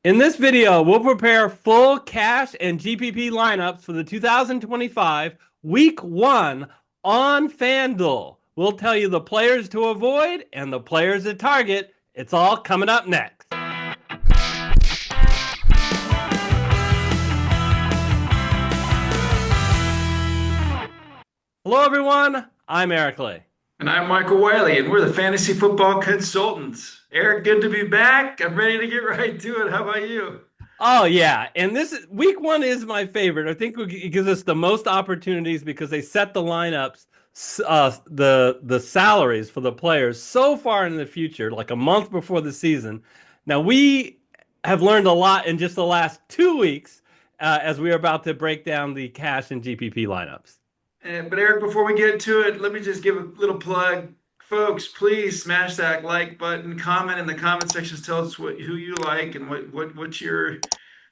In this video, we'll prepare full cash and GPP lineups for the 2025 Week 1 on FanDuel. We'll tell you the players to avoid and the players to target. It's all coming up next. Hello, everyone. I'm Eric Lee. And I'm Michael Wiley, and we're the Fantasy Football Consultants. Eric, good to be back. I'm ready to get right to it. How about you? Oh yeah, and Week 1 is my favorite. I think it gives us the most opportunities because they set the lineups, the salaries for the players so far in the future, like a month before the season. Now we have learned a lot in just the last 2 weeks as we are about to break down the cash and GPP lineups. But Eric, before we get to it, let me just give a little plug. Folks, please smash that like button, comment in the comment sections, tell us who you like and what your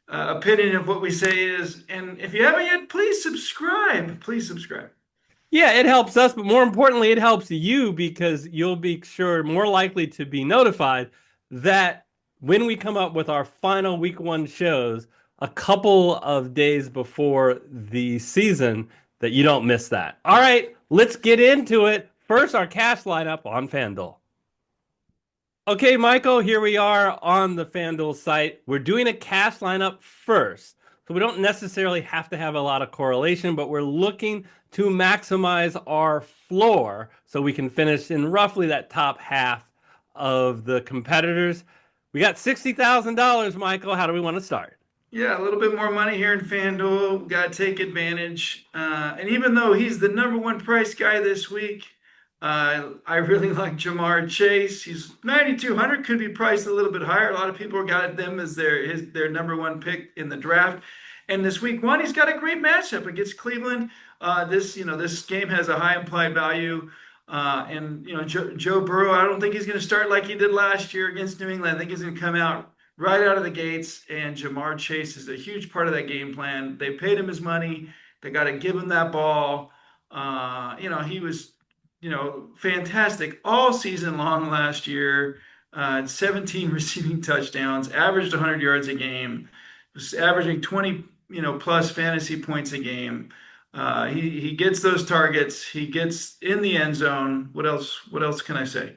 opinion of what we say is. And if you haven't yet, please subscribe. Please subscribe. Yeah, it helps us, but more importantly, it helps you because you'll be more likely to be notified that when we come up with our final Week 1 shows a couple of days before the season, that you don't miss that. All right, let's get into it. First, our cash lineup on FanDuel. Okay, Michael, here we are on the FanDuel site. We're doing a cash lineup first. So we don't necessarily have to have a lot of correlation, but we're looking to maximize our floor so we can finish in roughly that top half of the competitors. We got $60,000, Michael. How do we want to start? Yeah, a little bit more money here in FanDuel. Got to take advantage. And even though he's the number one price guy this week, I really like Jamar Chase. He's 9,200, could be priced a little bit higher. A lot of people got them as their number one pick in the draft. And this week one, he's got a great matchup against Cleveland. This game has a high implied value. Joe Burrow, I don't think he's going to start like he did last year against New England. I think he's going to come out right out of the gates, and Jamar Chase is a huge part of that game plan. They paid him his money. They got to give him that ball. He was, fantastic all season long last year. 17 receiving touchdowns, averaged 100 yards a game, was averaging 20, plus fantasy points a game. He gets those targets. He gets in the end zone. What else? What else can I say?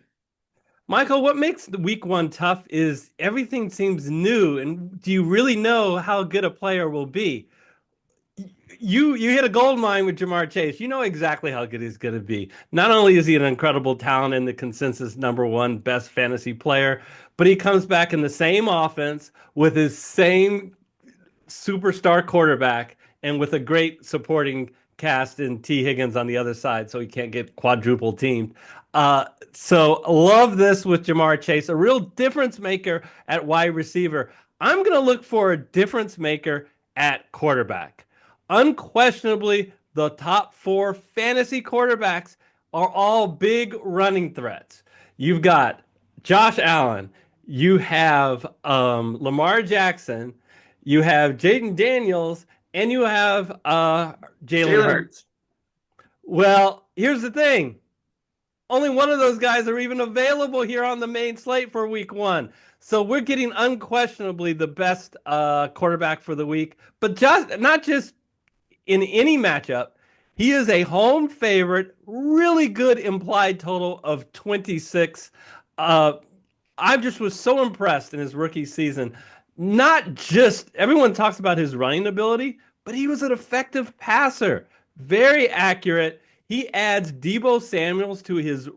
Michael, what makes the Week 1 tough is everything seems new, and do you really know how good a player will be? You hit a gold mine with Jamar Chase. You know exactly how good he's going to be. Not only is he an incredible talent and the consensus number one best fantasy player, but he comes back in the same offense with his same superstar quarterback and with a great supporting cast in T. Higgins on the other side, so he can't get quadruple teamed. So love this with Jamar Chase, a real difference maker at wide receiver. I'm going to look for a difference maker at quarterback. Unquestionably, the top 4 fantasy quarterbacks are all big running threats. You've got Josh Allen, you have Lamar Jackson, you have Jaden Daniels, and you have Jalen Hurts. Well, here's the thing. Only one of those guys are even available here on the main slate for Week 1. So we're getting unquestionably the best quarterback for the week, but not just in any matchup. He is a home favorite, really good implied total of 26. I just was so impressed in his rookie season. Not just, everyone talks about his running ability, but he was an effective passer, very accurate. He adds Deebo Samuels to his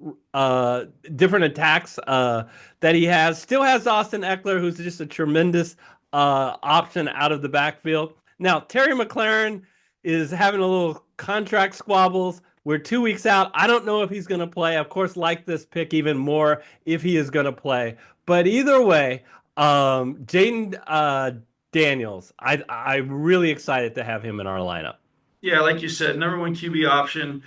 different attacks that he has. Still has Austin Eckler, who's just a tremendous option out of the backfield. Now, Terry McLaurin is having a little contract squabbles. We're 2 weeks out. I don't know if he's going to play. Of course, like this pick even more if he is going to play. But either way, Jaden Daniels, I'm really excited to have him in our lineup. Yeah, like you said, number one QB option.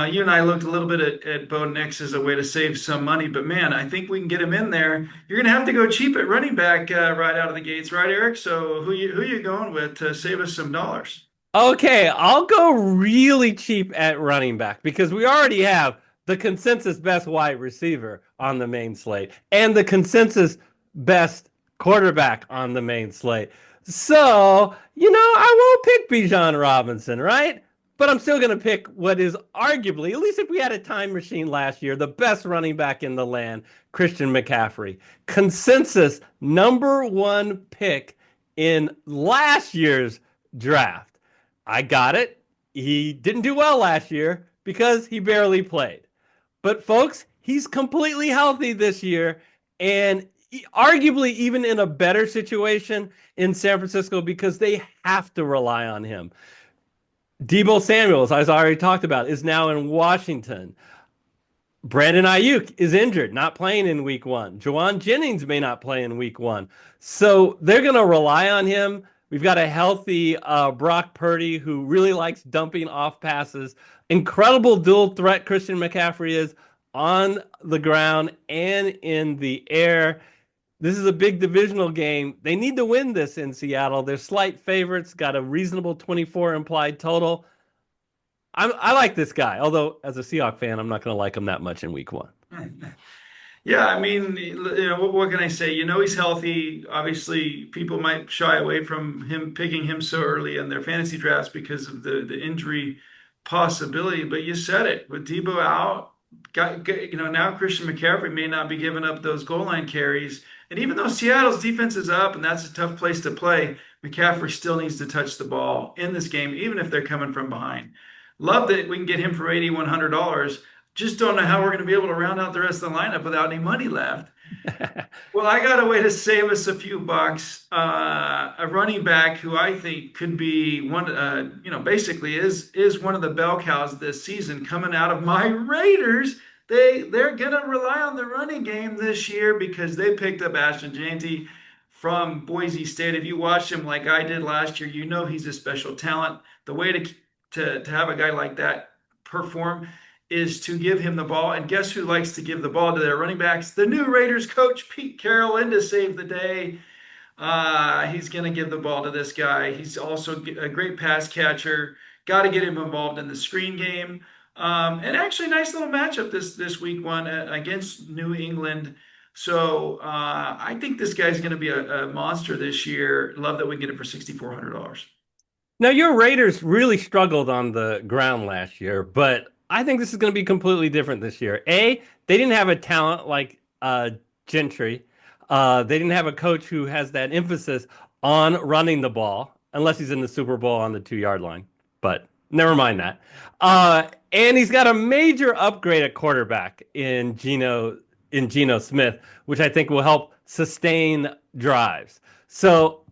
You and I looked a little bit at Bo Nix as a way to save some money, but man, I think we can get him in there. You're going to have to go cheap at running back right out of the gates, right, Eric? So who you going with to save us some dollars? Okay, I'll go really cheap at running back because we already have the consensus best wide receiver on the main slate and the consensus best quarterback on the main slate. So, I won't pick Bijan Robinson, right? But I'm still going to pick what is arguably, at least if we had a time machine last year, the best running back in the land, Christian McCaffrey. Consensus number one pick in last year's draft. I got it. He didn't do well last year because he barely played. But folks, he's completely healthy this year and arguably even in a better situation in San Francisco because they have to rely on him. Debo Samuels, as I already talked about, is now in Washington. Brandon Ayuk is injured, not playing in week one. Juwan Jennings may not play in week one. So they're going to rely on him. We've got a healthy Brock Purdy who really likes dumping off passes. Incredible dual threat Christian McCaffrey is on the ground and in the air. This is a big divisional game. They need to win this in Seattle. They're slight favorites, got a reasonable 24 implied total. I like this guy, although as a Seahawks fan, I'm not going to like him that much in week one. Yeah, I mean, what can I say? He's healthy. Obviously, people might shy away from him picking him so early in their fantasy drafts because of the injury possibility. But you said it with Debo out. Now Christian McCaffrey may not be giving up those goal line carries. And even though Seattle's defense is up and that's a tough place to play, McCaffrey still needs to touch the ball in this game, even if they're coming from behind. Love that we can get him for $8,100. Just don't know how we're going to be able to round out the rest of the lineup without any money left. Well, I got a way to save us a few bucks. A running back who I think could be one, basically is one of the bell cows this season coming out of my Raiders. They're gonna rely on the running game this year because they picked up Ashton Jeanty from Boise State. If you watch him like I did last year, he's a special talent. The way to have a guy like that perform is to give him the ball. And guess who likes to give the ball to their running backs? The new Raiders coach, Pete Carroll, in to save the day. He's going to give the ball to this guy. He's also a great pass catcher. Got to get him involved in the screen game. And actually, nice little matchup this week one against New England. So I think this guy's going to be a monster this year. Love that we get it for $6,400. Now, your Raiders really struggled on the ground last year, but I think this is going to be completely different this year. They didn't have a talent like Gentry. They didn't have a coach who has that emphasis on running the ball, unless he's in the Super Bowl on the 2-yard line. But never mind that. And he's got a major upgrade at quarterback in Geno Smith, which I think will help sustain drives. So,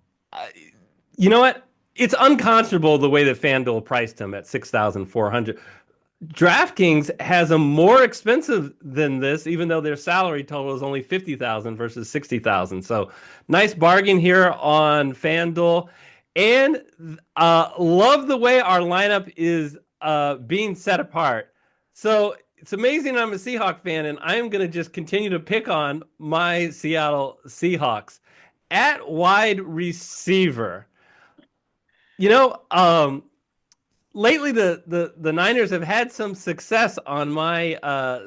you know what? It's unconscionable the way that FanDuel priced him at $6,400. DraftKings has him more expensive than this, even though their salary total is only $50,000 versus $60,000. So nice bargain here on FanDuel, and love the way our lineup is being set apart. So it's amazing I'm a Seahawks fan, and I am going to just continue to pick on my Seattle Seahawks at wide receiver. Lately the Niners have had some success on my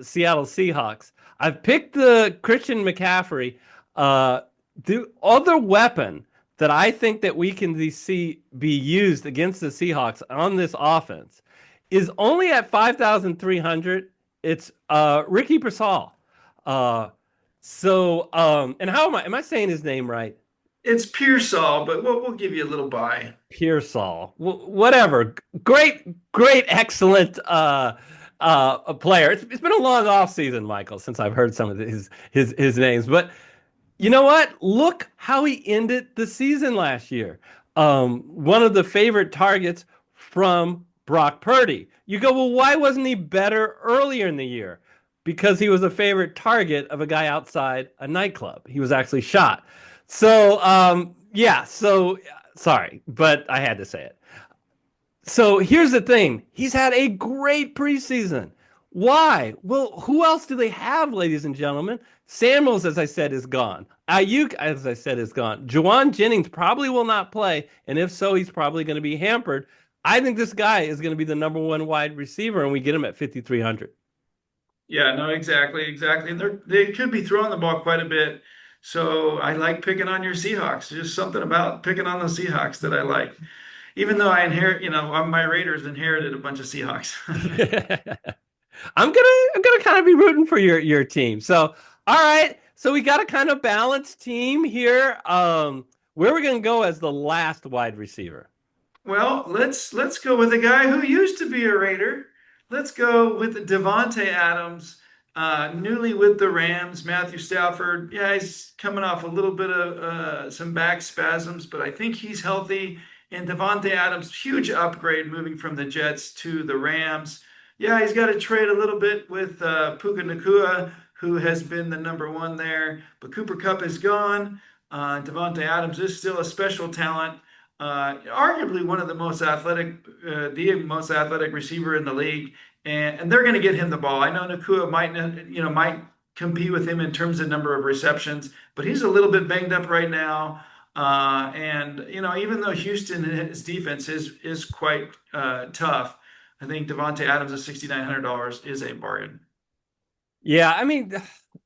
Seattle Seahawks. I've picked the Christian McCaffrey. The other weapon that I think that we can see be used against the Seahawks on this offense is only at 5,300. It's Ricky Pearsall. And how am I saying his name right? It's Pearsall, but we'll give you a little buy. Pearsall, whatever. Great, excellent player. It's been a long off season, Michael, since I've heard some of his names. But you know what? Look how he ended the season last year. One of the favorite targets from Brock Purdy. You go, well, why wasn't he better earlier in the year? Because he was a favorite target of a guy outside a nightclub. He was actually shot. So, sorry, but I had to say it. So here's the thing. He's had a great preseason. Why? Well, who else do they have, ladies and gentlemen? Samuels, as I said, is gone. Ayuk, as I said, is gone. Juwan Jennings probably will not play, and if so, he's probably going to be hampered. I think this guy is going to be the number one wide receiver, and we get him at 5,300. Yeah, no, exactly. And they could be throwing the ball quite a bit. So I like picking on your Seahawks. There's just something about picking on the Seahawks that I like. Even though I inherit, my Raiders inherited a bunch of Seahawks. I'm gonna kind of be rooting for your team. So all right, so we got a kind of balanced team here. Where are we gonna go as the last wide receiver? Well, let's go with a guy who used to be a Raider. Let's go with Devontae Adams, newly with the Rams. Matthew Stafford, yeah, he's coming off a little bit of some back spasms, but I think he's healthy. And Devontae Adams, huge upgrade moving from the Jets to the Rams. Yeah, he's got to trade a little bit with Puka Nacua, who has been the number one there, but Cooper Kupp is gone. Devontae Adams is still a special talent, arguably one of the most athletic receiver in the league, and they're going to get him the ball. I know Nakua might compete with him in terms of number of receptions, but he's a little bit banged up right now. And even though Houston his defense is quite tough, I think Devontae Adams at $6,900 is a bargain. Yeah, I mean,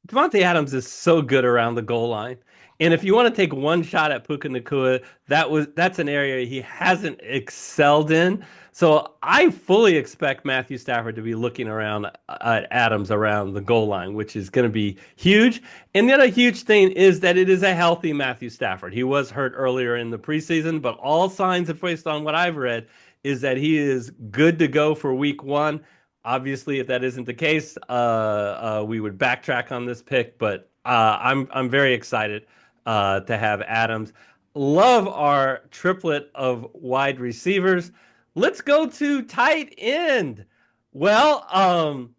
Devontae Adams is so good around the goal line. And if you want to take one shot at Puka Nacua, that's an area he hasn't excelled in. So I fully expect Matthew Stafford to be looking around at Adams around the goal line, which is going to be huge. And the other huge thing is that it is a healthy Matthew Stafford. He was hurt earlier in the preseason, but all signs, based on what I've read, is that he is good to go for week one. Obviously, if that isn't the case, we would backtrack on this pick. But I'm very excited to have Adams. Love our triplet of wide receivers. Let's go to tight end. Well,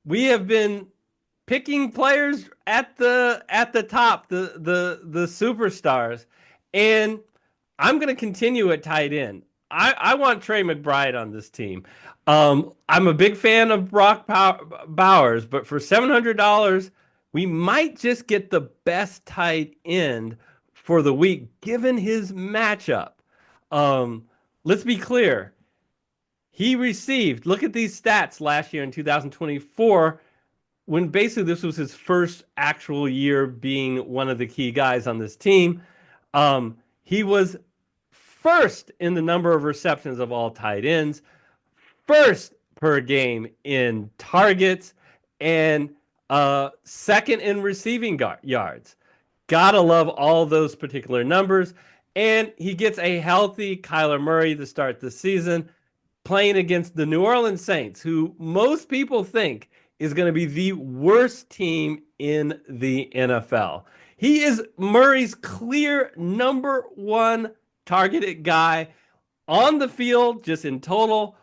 we have been picking players at the top, the superstars, and I'm going to continue at tight end. I want Trey McBride on this team. I'm a big fan of Bowers, but for $700, we might just get the best tight end for the week, given his matchup. Um, let's be clear. He received, look at these stats last year in 2024, when basically this was his first actual year being one of the key guys on this team. He was first in the number of receptions of all tight ends, first per game in targets, and second in receiving yards. Gotta love all those particular numbers. And he gets a healthy Kyler Murray to start the season, playing against the New Orleans Saints, who most people think is going to be the worst team in the NFL. He is Murray's clear number one targeted guy on the field, just in total,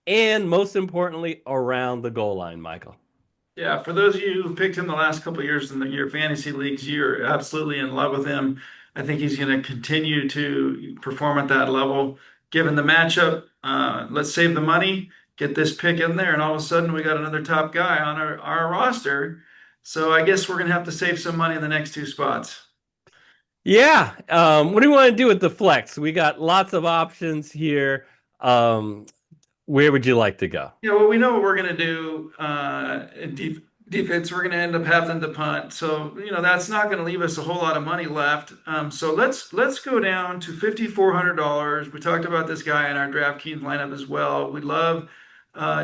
and most importantly, around the goal line, Michael. Yeah, for those of you who've picked him the last couple of years in your fantasy leagues, you're absolutely in love with him. I think he's going to continue to perform at that level. Given the matchup, let's save the money, get this pick in there, and all of a sudden we got another top guy on our roster. So I guess we're going to have to save some money in the next two spots. Yeah. What do you want to do with the flex? We got lots of options here. Where would you like to go? Yeah, well, we know what we're going to do in defense. We're going to end up having to punt, so that's not going to leave us a whole lot of money left. So let's go down to $5,400. We talked about this guy in our DraftKings lineup as well. We love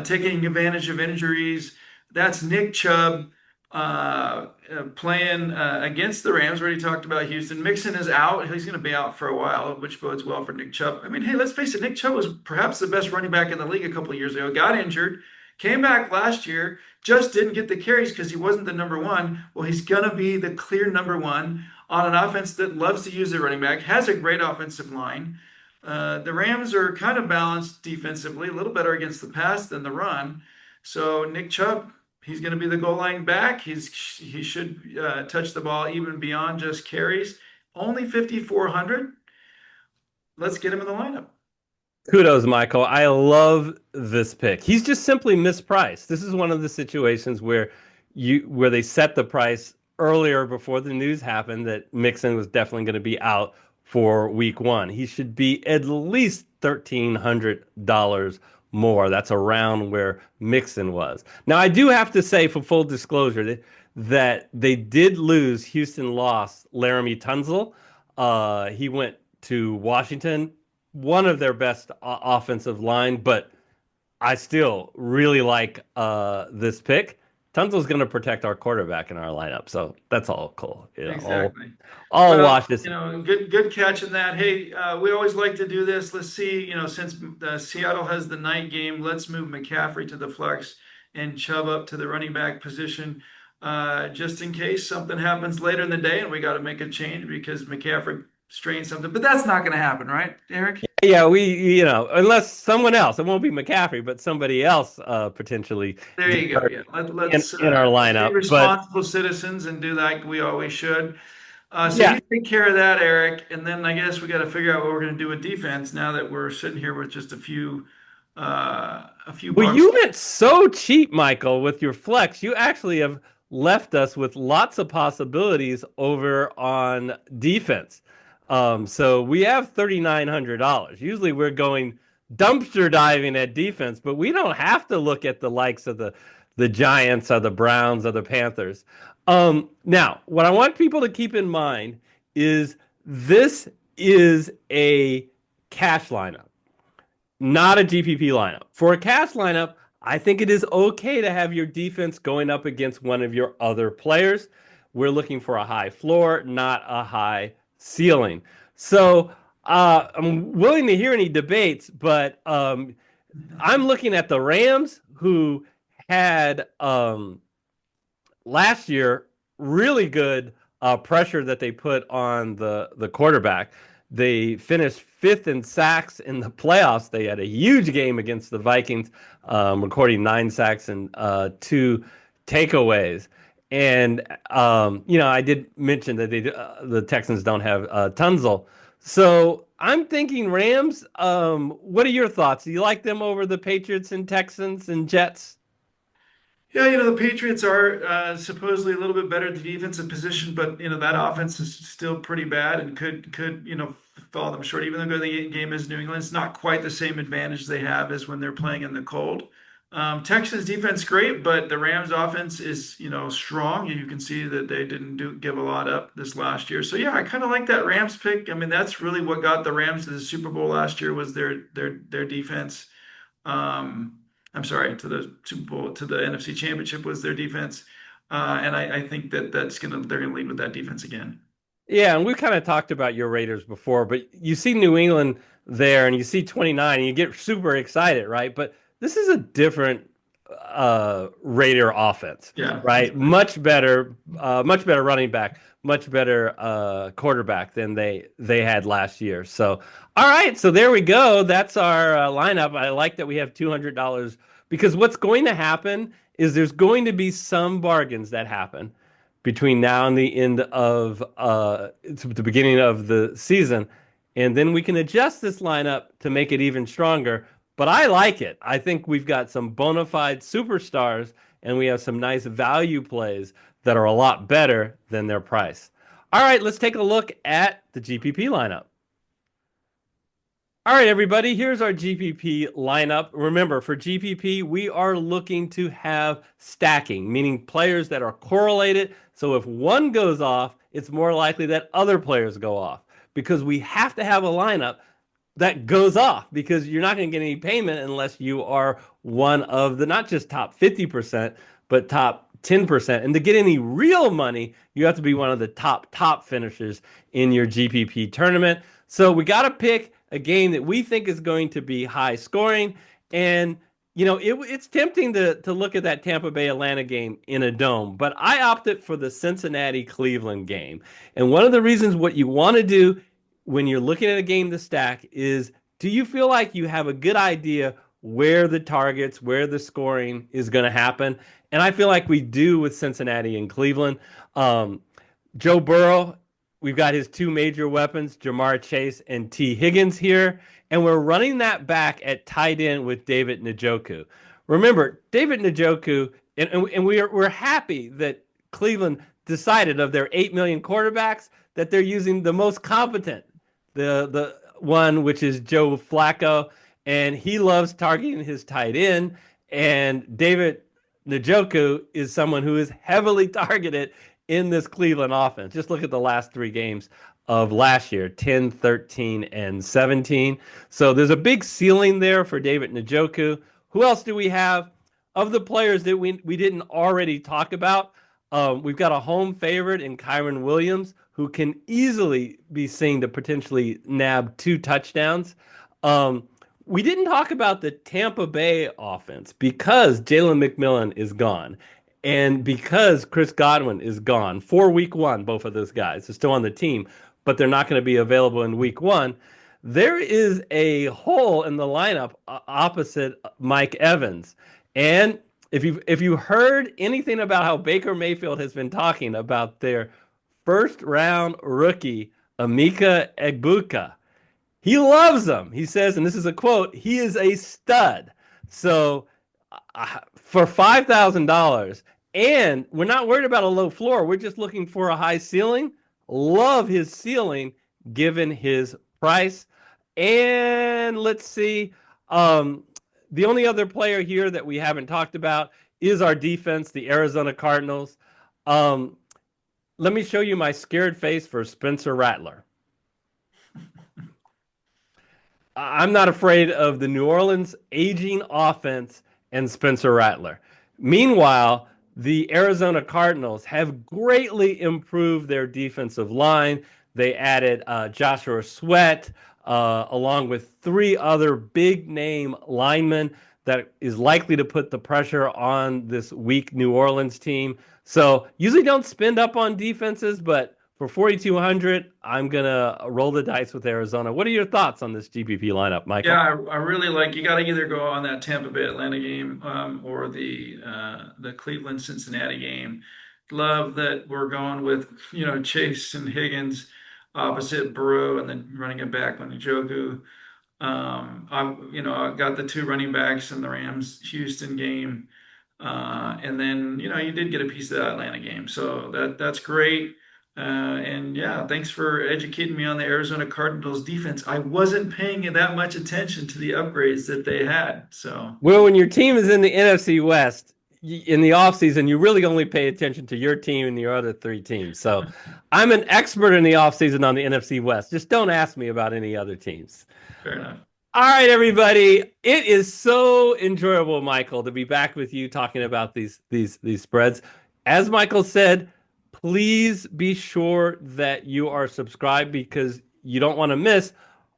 taking advantage of injuries. That's Nick Chubb playing against the Rams. We already talked about Houston. Mixon is out. He's going to be out for a while, which bodes well for Nick Chubb. I mean, hey, let's face it. Nick Chubb was perhaps the best running back in the league a couple of years ago. Got injured, came back last year, just didn't get the carries because he wasn't the number one. Well, he's going to be the clear number one on an offense that loves to use their running back, has a great offensive line. The Rams are kind of balanced defensively, a little better against the pass than the run. So Nick Chubb, he's going to be the goal line back. He should touch the ball even beyond just carries. Only 5,400. Let's get him in the lineup. Kudos, Michael. I love this pick. He's just simply mispriced. This is one of the situations where they set the price earlier before the news happened that Mixon was definitely going to be out for week one. He should be at least $1,300 more. That's around where Mixon was. Now, I do have to say, for full disclosure, that that they did lose. Houston lost Laramie Tunzel. He went to Washington, one of their best offensive line, but I still really like this pick. Tunzel's going to protect our quarterback in our lineup, so that's all cool. Exactly. I'll Well, watch this. good catching that. Hey, we always like to do this. Let's see, since Seattle has the night game, let's move McCaffrey to the flex and Chubb up to the running back position, just in case something happens later in the day and we got to make a change because McCaffrey strained something. But that's not going to happen, right, Eric? Yeah, unless someone else, it won't be McCaffrey, but somebody else potentially There gets you go. hurt Yeah, in our let's be lineup. But responsible citizens and do like we always should. So yeah, you take care of that, Eric, and then I guess we got to figure out what we're going to do with defense now that we're sitting here with just a few well, bucks. you went so cheap, Michael, with your flex. You actually have left us with lots of possibilities over on defense. So we have $3,900. Usually we're going dumpster diving at defense, but we don't have to look at the likes of the Giants or the Browns or the Panthers. Now, what I want people to keep in mind is this is a cash lineup, not a GPP lineup. For a cash lineup, I think it is okay to have your defense going up against one of your other players. We're looking for a high floor, not a high ceiling. So I'm willing to hear any debates, but I'm looking at the Rams, who had last year really good pressure that they put on the quarterback. They finished fifth in sacks in the playoffs. They had a huge game against the Vikings, recording 9 sacks and 2 takeaways. And I did mention that the Texans don't have Tunzel. So I'm thinking Rams. What are your thoughts? Do you like them over the Patriots and Texans and Jets? Yeah, the Patriots are supposedly a little bit better at the defensive position, but that offense is still pretty bad and could fall them short. Even though the game is New England, it's not quite the same advantage they have as when they're playing in the cold. Texans defense great, but the Rams offense is strong. You can see that they didn't give a lot up this last year. So yeah, I kind of like that Rams pick. I mean, that's really what got the Rams to the Super Bowl last year was their defense. I'm sorry, to the Super Bowl, to the NFC Championship was their defense. And I think that they're gonna lead with that defense again. Yeah, and we kind of talked about your Raiders before, but you see New England there and you see 29 and you get super excited, right? But this is a different Raider offense, Yeah. right? Much better running back, much better quarterback than they had last year. So, all right, so there we go. That's our lineup. I like that we have $200 because what's going to happen is there's going to be some bargains that happen between now and the end of the beginning of the season, and then we can adjust this lineup to make it even stronger. But I like it. I think we've got some bona fide superstars, and we have some nice value plays that are a lot better than their price. All right, let's take a look at the GPP lineup. All right, everybody, here's our GPP lineup. Remember, for GPP, we are looking to have stacking, meaning players that are correlated. So if one goes off, it's more likely that other players go off because we have to have a lineup that goes off because you're not going to get any payment unless you are one of the not just top 50%, but top 10%. And to get any real money, you have to be one of the top finishers in your GPP tournament. So we got to pick a game that we think is going to be high scoring. And, it's tempting to look at that Tampa Bay Atlanta game in a dome, but I opted for the Cincinnati Cleveland game. And one of the reasons what you want to do when you're looking at a game to stack is, do you feel like you have a good idea where the targets, where the scoring is going to happen? And I feel like we do with Cincinnati and Cleveland. Joe Burrow, we've got his two major weapons, Jamar Chase and T. Higgins here, and we're running that back at tight end with David Njoku. Remember, David Njoku, and we're happy that Cleveland decided of their 8 million quarterbacks that they're using the most competent, the one which is Joe Flacco, and he loves targeting his tight end. And David Njoku is someone who is heavily targeted in this Cleveland offense. Just look at the last 3 games of last year, 10, 13, and 17. So there's a big ceiling there for David Njoku. Who else do we have? Of the players that we didn't already talk about, we've got a home favorite in Kyron Williams, who can easily be seen to potentially nab 2 touchdowns. Um, we didn't talk about the Tampa Bay offense because Jalen McMillan is gone and because Chris Godwin is gone for week 1. Both of those guys are still on the team, but they're not going to be available in week 1. There is a hole in the lineup opposite Mike Evans. And if you heard anything about how Baker Mayfield has been talking about their first round rookie, Emeka Egbuka, he loves them. He says, and this is a quote, he is a stud. So for $5,000, and we're not worried about a low floor, we're just looking for a high ceiling. Love his ceiling given his price. And let's see. The only other player here that we haven't talked about is our defense, the Arizona Cardinals. Let me show you my scared face for Spencer Rattler. I'm not afraid of the New Orleans aging offense and Spencer Rattler. Meanwhile, the Arizona Cardinals have greatly improved their defensive line. They added Joshua Sweat, along with 3 other big name linemen that is likely to put the pressure on this weak New Orleans team. So usually don't spend up on defenses, but for 4,200, I'm going to roll the dice with Arizona. What are your thoughts on this GPP lineup, Michael? Yeah, I really like. You got to either go on that Tampa Bay Atlanta game or the Cleveland Cincinnati game. Love that we're going with Chase and Higgins opposite Burrow, and then running it back on Njoku. I got the 2 running backs in the Rams Houston game, and then you did get a piece of that Atlanta game, so that's great. And yeah, thanks for educating me on the Arizona Cardinals defense. I wasn't paying that much attention to the upgrades that they had. So, well, when your team is in the NFC West in the offseason, you really only pay attention to your team and your other 3 teams. So I'm an expert in the offseason on the NFC West. Just don't ask me about any other teams. Fair enough. All right, everybody. It is so enjoyable, Michael, to be back with you talking about these spreads. As Michael said, please be sure that you are subscribed because you don't want to miss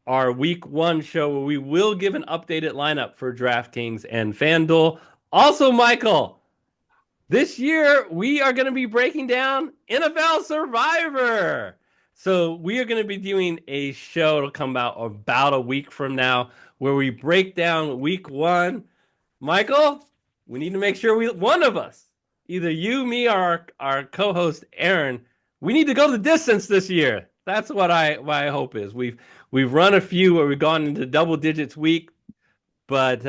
our week 1 show where we will give an updated lineup for DraftKings and FanDuel. Also, Michael, this year we are going to be breaking down NFL Survivor. So we are going to be doing a show. It'll come out about a week from now where we break down week 1. Michael, we need to make sure one of us, either you, me, or our co-host Aaron, we need to go the distance this year. That's what my hope is. We've run a few where we've gone into double digits week, but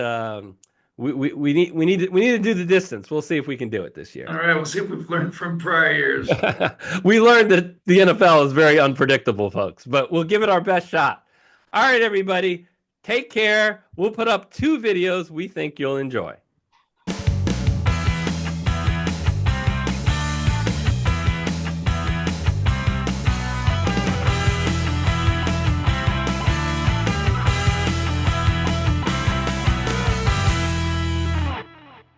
we need to do the distance. We'll see if we can do it this year. All right, we'll see if we've learned from prior years. We learned that the NFL is very unpredictable, folks, but we'll give it our best shot. All right, everybody, take care. We'll put up 2 videos we think you'll enjoy.